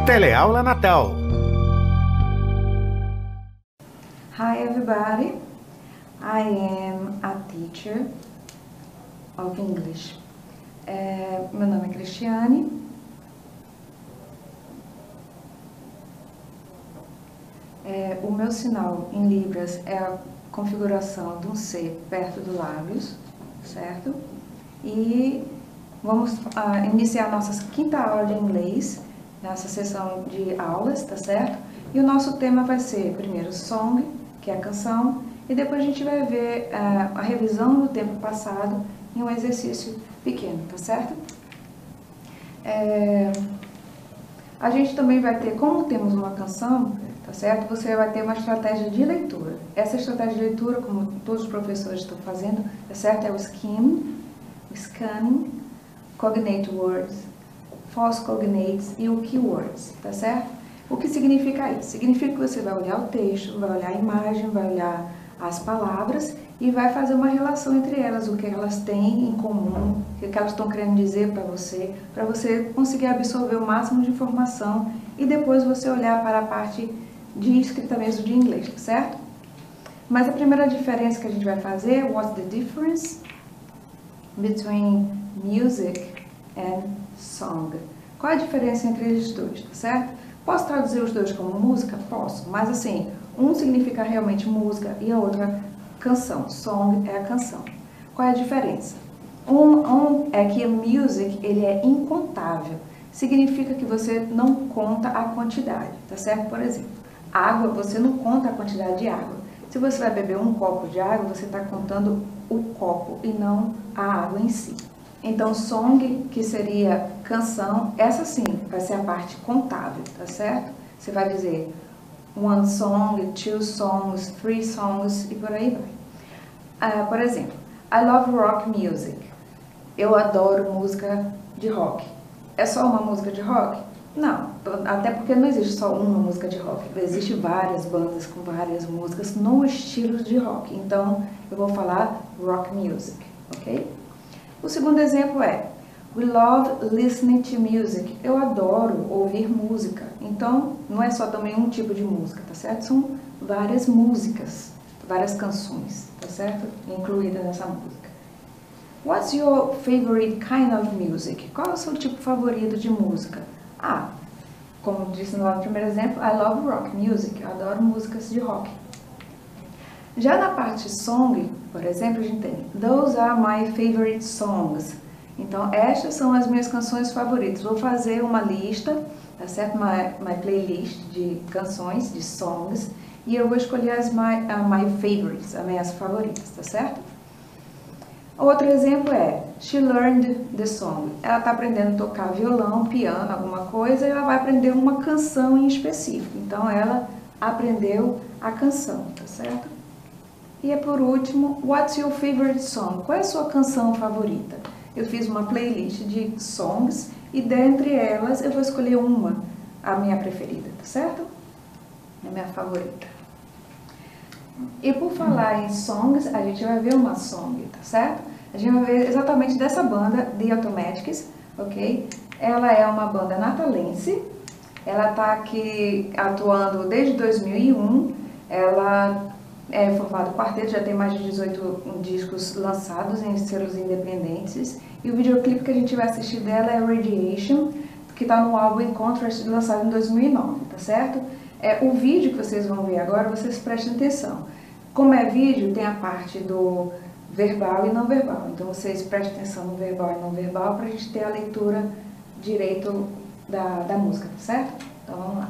Teleaula Natal. Hi everybody, I am a teacher of English. Meu nome é Cristiane. O meu sinal em Libras é a configuração de um C perto dos lábios, certo? E vamos iniciar a nossa quinta aula de inglês, nessa sessão de aulas, tá certo? E o nosso tema vai ser, primeiro, song, que é a canção, e depois a gente vai ver a revisão do tempo passado em um exercício pequeno, tá certo? A gente também vai ter, como temos uma canção, tá certo? Você vai ter uma estratégia de leitura. Essa estratégia de leitura, como todos os professores estão fazendo, tá certo? É o scanning, cognate words, false cognates e o keywords, tá certo? O que significa isso? Significa que você vai olhar o texto, vai olhar a imagem, vai olhar as palavras e vai fazer uma relação entre elas, o que elas têm em comum, o que elas estão querendo dizer para você conseguir absorver o máximo de informação e depois você olhar para a parte de escrita mesmo de inglês, tá certo? Mas a primeira diferença que a gente vai fazer, what's the difference between music and song? Qual a diferença entre eles dois, tá certo? Posso traduzir os dois como música? Posso, mas assim, um significa realmente música e a outra canção. Song é a canção. Qual é a diferença? Um é que music, ele é incontável. Significa que você não conta a quantidade, tá certo? Por exemplo, água, você não conta a quantidade de água. Se você vai beber um copo de água, você está contando o copo e não a água em si. Então, song, que seria canção, essa sim vai ser a parte contável, tá certo? Você vai dizer one song, two songs, three songs e por aí vai. Por exemplo, I love rock music. Eu adoro música de rock. É só uma música de rock? Não, até porque não existe só uma música de rock. Existem várias bandas com várias músicas no estilo de rock. Então, eu vou falar rock music, ok? O segundo exemplo é we love listening to music. Eu adoro ouvir música. Então, não é só também um tipo de música, tá certo? São várias músicas, várias canções, tá certo? Incluídas nessa música. What's your favorite kind of music? Qual é o seu tipo favorito de música? Como disse no primeiro exemplo, I love rock music. Eu adoro músicas de rock. Já na parte song, por exemplo, a gente tem those are my favorite songs. Então, estas são as minhas canções favoritas. Vou fazer uma lista, tá certo? My playlist de canções, de songs, e eu vou escolher as my favorites, as minhas favoritas, tá certo? Outro exemplo é she learned the song. Ela está aprendendo a tocar violão, piano, alguma coisa, e ela vai aprender uma canção em específico. Então, ela aprendeu a canção, tá certo? E por último, what's your favorite song? Qual é a sua canção favorita? Eu fiz uma playlist de songs e dentre elas eu vou escolher uma, a minha preferida, tá certo? A minha favorita. E por falar em songs, a gente vai ver uma song, tá certo? A gente vai ver exatamente dessa banda, The Automatics, ok? Ela é uma banda natalense, ela tá aqui atuando desde 2001, ela é formado quarteto, já tem mais de 18 discos lançados em selos independentes. E o videoclipe que a gente vai assistir dela é Radiation, que está no álbum In Contrast, lançado em 2009, tá certo? O vídeo que vocês vão ver agora, vocês prestem atenção. Como é vídeo, tem a parte do verbal e não verbal. Então vocês prestem atenção no verbal e não verbal para a gente ter a leitura direito da música, tá certo? Então vamos lá.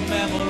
Memory.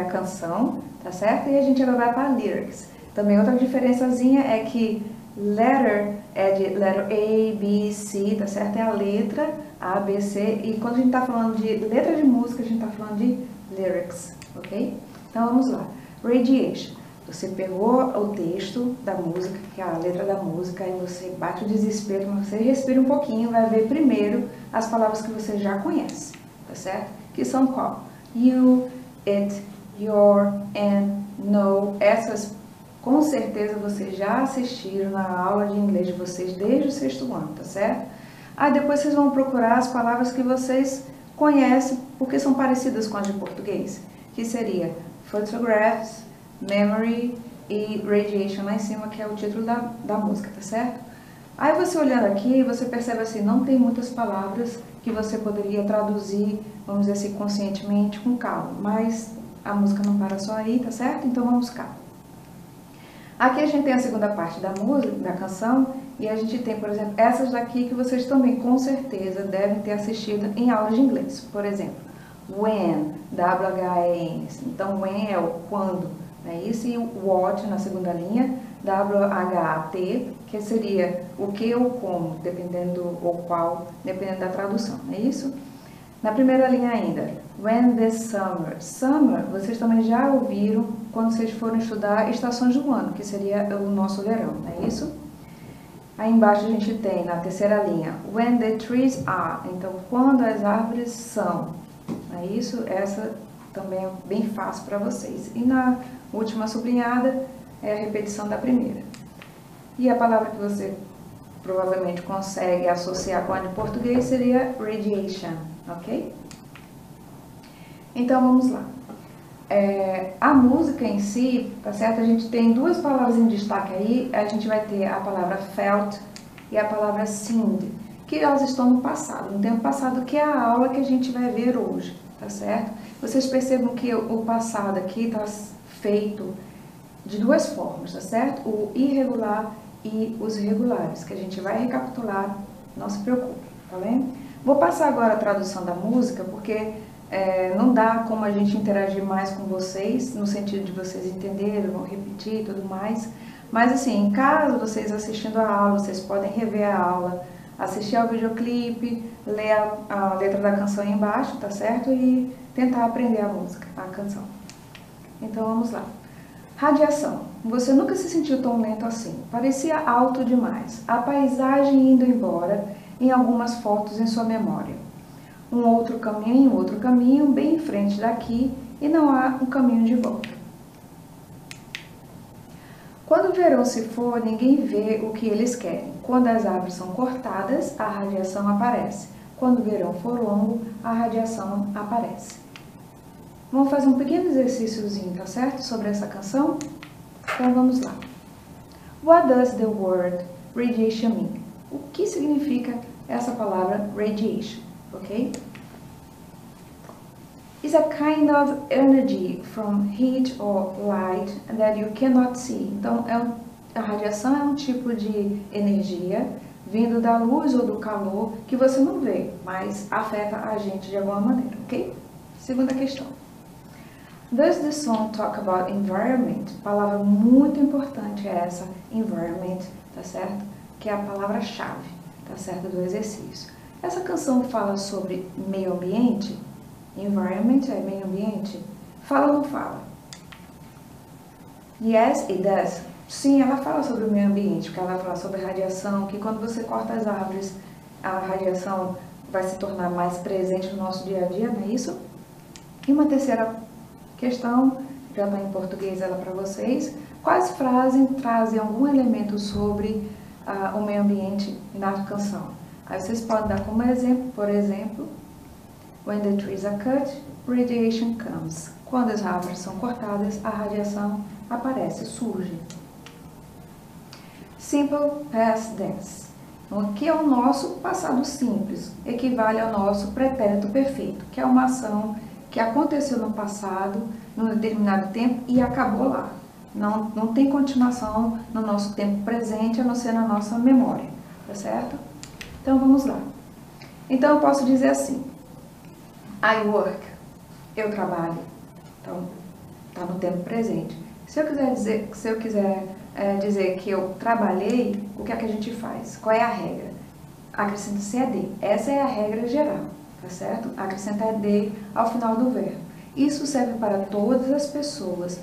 a canção, tá certo? E a gente agora vai para lyrics. Também outra diferençazinha é que letter é de letter A, B, C, tá certo? É a letra A, B, C. E quando a gente tá falando de letra de música, a gente tá falando de lyrics, ok? Então vamos lá. Radiation. Você pegou o texto da música, que é a letra da música, e você bate o desespero, mas você respira um pouquinho, vai ver primeiro as palavras que você já conhece, tá certo? Que são qual? You, it, your, and, no. Essas, com certeza, vocês já assistiram na aula de inglês de vocês desde o 6º ano, tá certo? Aí depois vocês vão procurar as palavras que vocês conhecem, porque são parecidas com as de português, que seria photographs, memory e radiation lá em cima, que é o título da música, tá certo? Aí você olhando aqui, você percebe assim, não tem muitas palavras que você poderia traduzir, vamos dizer assim, conscientemente, com calma, mas a música não para só aí, tá certo? Então vamos cá. Aqui a gente tem a segunda parte da música, da canção, e a gente tem, por exemplo, essas daqui que vocês também, com certeza, devem ter assistido em aula de inglês. Por exemplo, when, W-H-E-N. Então, when é o quando, não é isso? E o what na segunda linha, W-H-A-T, que seria o que ou como, dependendo, ou qual, dependendo da tradução, não é isso? Na primeira linha ainda, when the summer. Summer, vocês também já ouviram quando vocês foram estudar estações do ano, que seria o nosso verão, não é isso? Aí embaixo a gente tem, na terceira linha, when the trees are. Então, quando as árvores são. Não é isso? Essa também é bem fácil para vocês. E na última sublinhada é a repetição da primeira. E a palavra que você provavelmente consegue associar com a de português seria radiation, ok? Então vamos lá. A música em si, tá certo? A gente tem duas palavras em destaque aí. A gente vai ter a palavra felt e a palavra seemed, que elas estão no passado, no tempo passado, que é a aula que a gente vai ver hoje, tá certo? Vocês percebam que o passado aqui está feito de duas formas, tá certo? O irregular e os regulares, que a gente vai recapitular, não se preocupe, tá vendo? Vou passar agora a tradução da música, porque não dá como a gente interagir mais com vocês, no sentido de vocês entenderem, vão repetir e tudo mais. Mas assim, em casa, vocês assistindo a aula, vocês podem rever a aula, assistir ao videoclipe, ler a letra da canção aí embaixo, tá certo? E tentar aprender a música, a canção. Então vamos lá. Radiação. Você nunca se sentiu tão lento assim. Parecia alto demais. A paisagem indo embora em algumas fotos em sua memória. Um outro caminho, bem em frente daqui, e não há um caminho de volta. Quando o verão se for, ninguém vê o que eles querem. Quando as árvores são cortadas, a radiação aparece. Quando o verão for longo, a radiação aparece. Vamos fazer um pequeno exercíciozinho, tá certo? Sobre essa canção? Então vamos lá. What does the word radiation mean? O que significa essa palavra radiation? Ok? Is a kind of energy from heat or light that you cannot see. Então, a radiação é um tipo de energia vindo da luz ou do calor que você não vê, mas afeta a gente de alguma maneira, ok? Segunda questão. Does the song talk about environment? Palavra muito importante é essa, environment, tá certo? Que é a palavra-chave, tá certo, do exercício. Essa canção fala sobre meio ambiente? Environment é meio ambiente? Fala ou não fala? Yes, it does. Sim, ela fala sobre o meio ambiente, porque ela fala sobre radiação, que quando você corta as árvores, a radiação vai se tornar mais presente no nosso dia a dia, não é isso? E uma terceira questão, já está em português ela para vocês. Quais frases trazem algum elemento sobre o meio ambiente na canção? Aí vocês podem dar como exemplo, por exemplo, when the trees are cut, radiation comes. Quando as árvores são cortadas, a radiação aparece, surge. Simple past tense, que é o nosso passado simples, equivale ao nosso pretérito perfeito, que é uma ação que aconteceu no passado, num determinado tempo e acabou lá. Não tem continuação no nosso tempo presente, a não ser na nossa memória, tá certo? Então vamos lá. Então eu posso dizer assim, I work, eu trabalho. Então, está no tempo presente. Se eu quiser dizer que eu trabalhei, o que é que a gente faz? Qual é a regra? Acrescenta-se ED. Essa é a regra geral, tá certo? Acrescenta ED ao final do verbo. Isso serve para todas as pessoas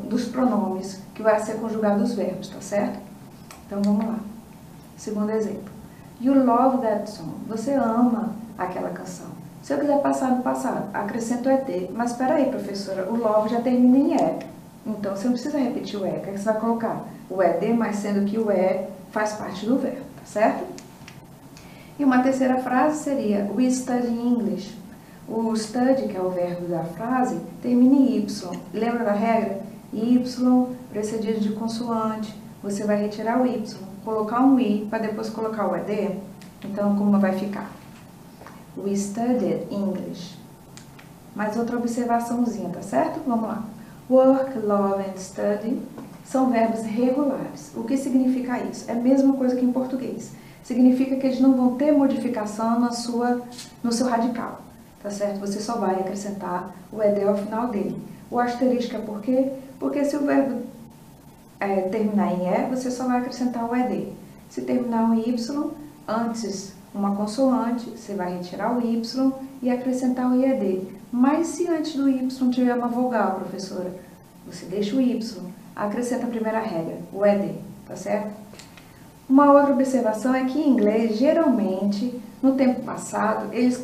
dos pronomes que vai ser conjugado os verbos, tá certo? Então vamos lá. Segundo exemplo. You love that song. Você ama aquela canção. Se eu quiser passar no passado, acrescento o ED. Mas espera aí, professora, o love já termina em E. Então você não precisa repetir o E. O que você vai colocar? O ED, mas sendo que o E faz parte do verbo, tá certo? E uma terceira frase seria We study English. O study, que é o verbo da frase, termina em Y. Lembra da regra? Y precedido de consoante. Você vai retirar o Y, colocar um I, para depois colocar o ED. Então, como vai ficar? We studied English. Mais outra observaçãozinha, tá certo? Vamos lá. Work, love and study são verbos regulares. O que significa isso? É a mesma coisa que em português. Significa que eles não vão ter modificação no seu radical. Tá certo? Você só vai acrescentar o ED ao final dele. O asterisco é por quê? Porque se o verbo terminar em E, você só vai acrescentar o ED. Se terminar em Y, antes uma consoante, você vai retirar o Y e acrescentar o IED. Mas se antes do Y tiver uma vogal, professora, você deixa o Y, acrescenta a primeira regra, o ED, tá certo? Uma outra observação é que em inglês, geralmente, no tempo passado, eles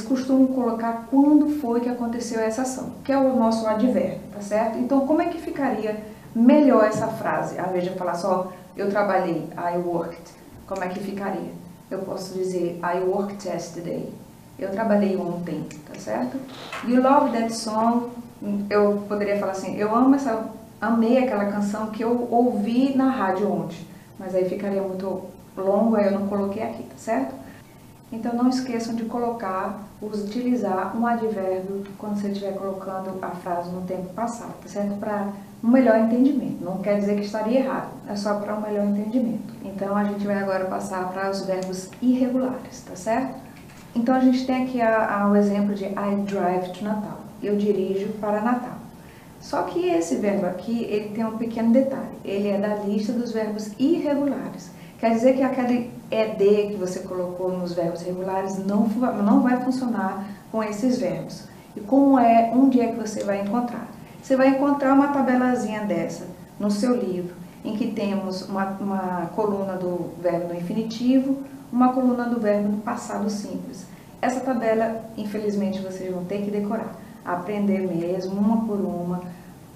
costumam colocar quando foi que aconteceu essa ação, que é o nosso advérbio, tá certo? Então, como é que ficaria melhor essa frase? Ao invés de falar só, eu trabalhei, I worked, como é que ficaria? Eu posso dizer, I worked yesterday, eu trabalhei ontem, tá certo? You love that song, eu poderia falar assim, amei aquela canção que eu ouvi na rádio ontem. Mas aí ficaria muito longo, aí eu não coloquei aqui, tá certo? Então não esqueçam de utilizar um advérbio quando você estiver colocando a frase no tempo passado, tá certo? Para um melhor entendimento. Não quer dizer que estaria errado, é só para um melhor entendimento. Então a gente vai agora passar para os verbos irregulares, tá certo? Então a gente tem aqui o exemplo de I drive to Natal. Eu dirijo para Natal. Só que esse verbo aqui, ele tem um pequeno detalhe. Ele é da lista dos verbos irregulares. Quer dizer que aquele ED que você colocou nos verbos regulares não vai funcionar com esses verbos. E onde é que você vai encontrar? Você vai encontrar uma tabelazinha dessa no seu livro, em que temos uma coluna do verbo no infinitivo, uma coluna do verbo no passado simples. Essa tabela, infelizmente, vocês vão ter que decorar. Aprender mesmo, uma por uma,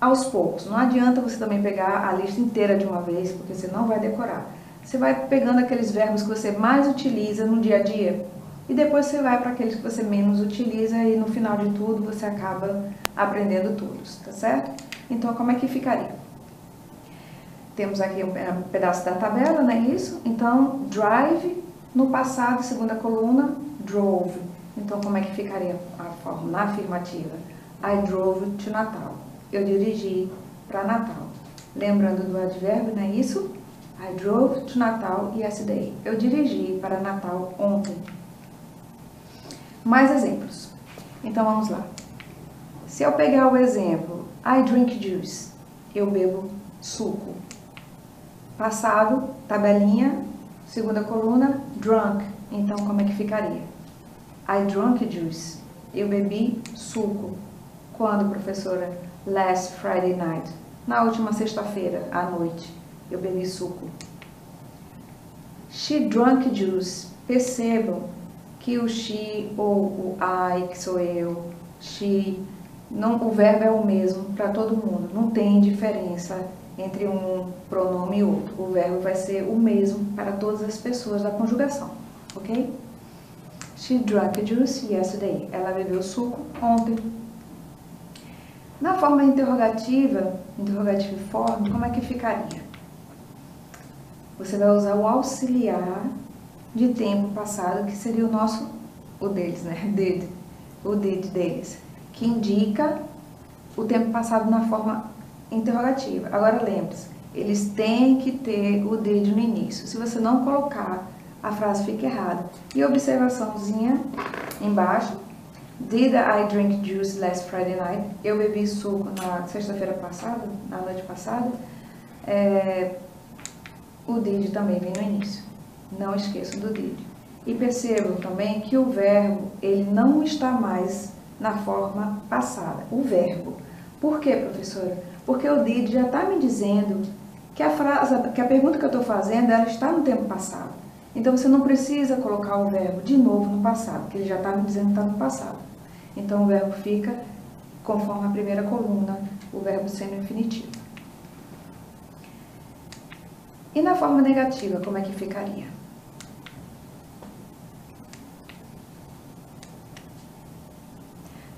aos poucos. Não adianta você também pegar a lista inteira de uma vez, porque você não vai decorar. Você vai pegando aqueles verbos que você mais utiliza no dia a dia, e depois você vai para aqueles que você menos utiliza, e no final de tudo você acaba aprendendo todos, tá certo? Então, como é que ficaria? Temos aqui um pedaço da tabela, não é isso? Então, drive, no passado, segunda coluna, drove. Então, como é que ficaria a forma na afirmativa? I drove to Natal. Eu dirigi para Natal. Lembrando do advérbio, não é isso? I drove to Natal yesterday. Eu dirigi para Natal ontem. Mais exemplos. Então, vamos lá. Se eu pegar o exemplo, I drink juice. Eu bebo suco. Passado, tabelinha, segunda coluna, drunk. Então, como é que ficaria? I drank juice. Eu bebi suco. Quando, professora? Last Friday night. Na última sexta-feira, à noite, eu bebi suco. She drank juice. Percebam que o she ou o I, que sou eu, she, o verbo é o mesmo para todo mundo. Não tem diferença entre um pronome e outro. O verbo vai ser o mesmo para todas as pessoas da conjugação, ok? She drank juice yesterday. Ela bebeu suco ontem. Na forma interrogativa form, como é que ficaria? Você vai usar o auxiliar de tempo passado, que seria o deles, né? O did deles, que indica o tempo passado na forma interrogativa. Agora lembre-se, eles têm que ter o did no início. Se você não colocar, a frase fica errada. E observaçãozinha embaixo, Did I drink juice last Friday night? Eu bebi suco na sexta-feira passada, na noite passada. O did também vem no início. Não esqueçam do did. E percebam também que o verbo, ele não está mais na forma passada. O verbo. Por quê, professora? Porque o did já está me dizendo que a pergunta que eu estou fazendo, ela está no tempo passado. Então, você não precisa colocar o verbo de novo no passado, porque ele já está me dizendo que está no passado. Então, o verbo fica conforme a primeira coluna, o verbo sendo infinitivo. E na forma negativa, como é que ficaria?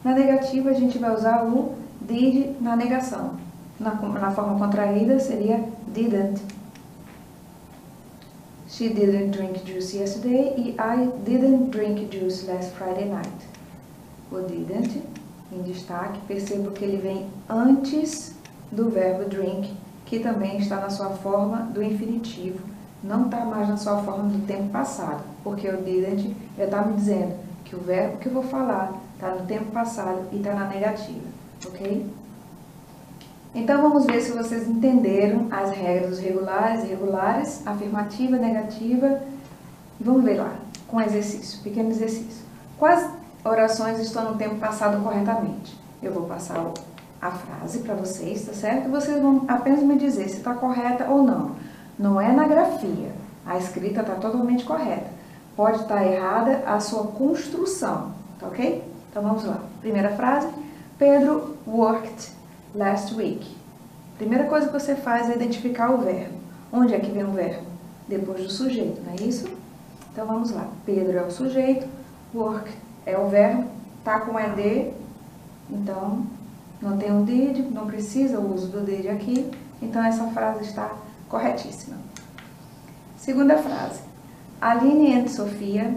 Na negativa, a gente vai usar o did na negação. Na forma contraída, seria didn't. She didn't drink juice yesterday e I didn't drink juice last Friday night. O didn't, em destaque, percebo que ele vem antes do verbo drink, que também está na sua forma do infinitivo. Não está mais na sua forma do tempo passado, porque o didn't já está me dizendo que o verbo que eu vou falar está no tempo passado e está na negativa, ok? Então, vamos ver se vocês entenderam as regras dos regulares, irregulares, afirmativa, negativa. Vamos ver lá, com exercício, pequeno exercício. Quais orações estão no tempo passado corretamente? Eu vou passar a frase para vocês, tá certo? Vocês vão apenas me dizer se está correta ou não. Não é na grafia, a escrita está totalmente correta. Pode estar errada a sua construção, tá ok? Então, vamos lá. Primeira frase, Pedro worked last week. Primeira coisa que você faz é identificar o verbo. Onde é que vem o verbo? Depois do sujeito, não é isso? Então vamos lá. Pedro é o sujeito, work é o verbo, tá com ed, então não tem o did, não precisa o uso do did aqui, então essa frase está corretíssima. Segunda frase. Aline and Sofia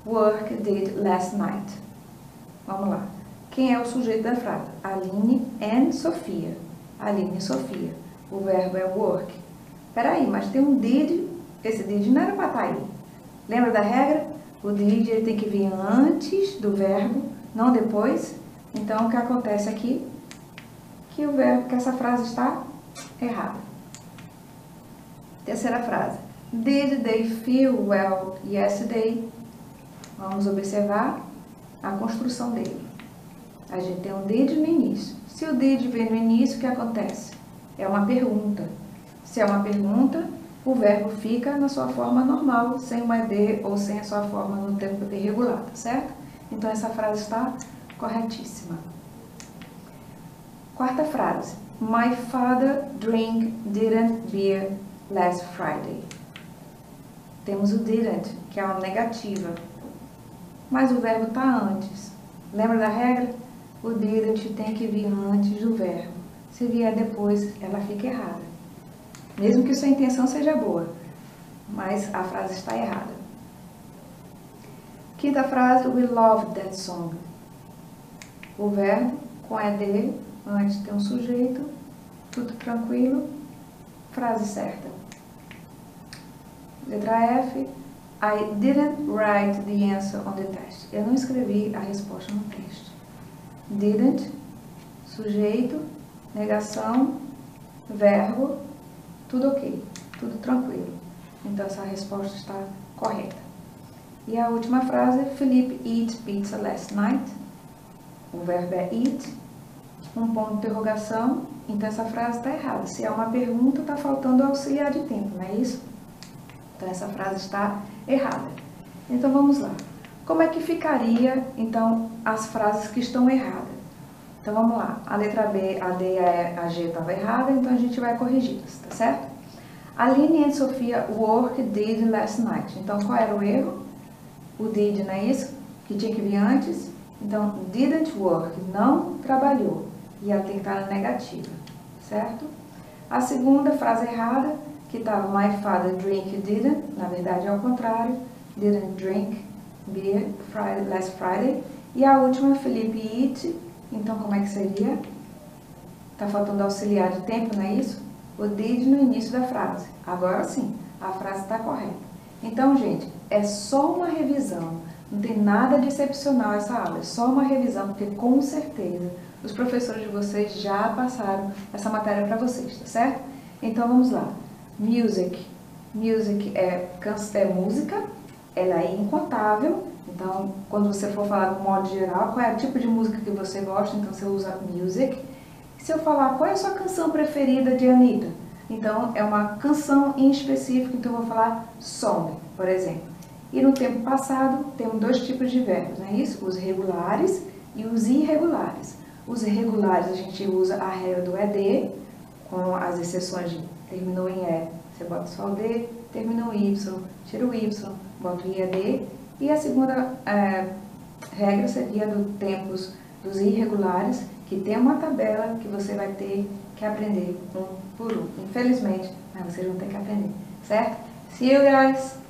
worked last night. Vamos lá. Quem é o sujeito da frase? Aline and Sofia. Aline e Sofia. O verbo é work. Peraí, mas tem um did. Esse did não era para estar aí. Lembra da regra? O did ele tem que vir antes do verbo, não depois. Então, o que acontece aqui? Que essa frase está errada. Terceira frase. Did they feel well yesterday? Vamos observar a construção dele. A gente tem um did no início. Se o did vem no início, o que acontece? É uma pergunta. Se é uma pergunta, o verbo fica na sua forma normal, sem uma ed ou sem a sua forma no tempo irregular, tá certo? Então, essa frase está corretíssima. Quarta frase. My father didn't beer last Friday. Temos o didn't, que é uma negativa. Mas o verbo está antes. Lembra da regra? O didn't tem que vir antes do verbo. Se vier depois, ela fica errada. Mesmo que sua intenção seja boa, mas a frase está errada. Quinta frase, we loved that song. O verbo com ed, antes tem um sujeito, tudo tranquilo, frase certa. Letra F, I didn't write the answer on the test. Eu não escrevi a resposta no teste. Didn't, sujeito, negação, verbo, tudo ok, tudo tranquilo. Então, essa resposta está correta. E a última frase, Philip ate pizza last night. O verbo é eat, um ponto de interrogação. Então, essa frase está errada. Se é uma pergunta, está faltando auxiliar de tempo, não é isso? Então, essa frase está errada. Então, vamos lá. Como é que ficaria, então, as frases que estão erradas? Então, vamos lá. A letra B, a D e a G estavam erradas, então a gente vai corrigi-las, tá certo? Aline and Sofia did last night. Então, qual era o erro? O did, não é isso? Que tinha que vir antes. Então, didn't work, não trabalhou. E ela tem que estar na negativa, certo? A segunda frase errada, que estava my father didn't, na verdade é ao contrário, didn't drink beer last Friday. E a última, Felipe eat, então como é que seria? Está faltando auxiliar de tempo, não é isso? O did no início da frase. Agora sim, a frase está correta. Então, gente, é só uma revisão. Não tem nada de excepcional essa aula, é só uma revisão, porque com certeza os professores de vocês já passaram essa matéria para vocês, tá certo? Então vamos lá. Music. Music é música, ela é incontável. Então, quando você for falar do modo geral, qual é o tipo de música que você gosta, então você usa music. Se eu falar qual é a sua canção preferida de Anitta, então é uma canção em específico, então eu vou falar song, por exemplo. E no tempo passado, temos dois tipos de verbos, não é isso? Os regulares e os irregulares. Os irregulares a gente usa a regra do ED, com as exceções de terminou em E, você bota só o D, terminou em Y, tira o Y, bota o IED. E a segunda regra seria do tempos dos irregulares, que tem uma tabela que você vai ter que aprender um por um. Infelizmente, mas vocês vão ter que aprender, certo? See you guys!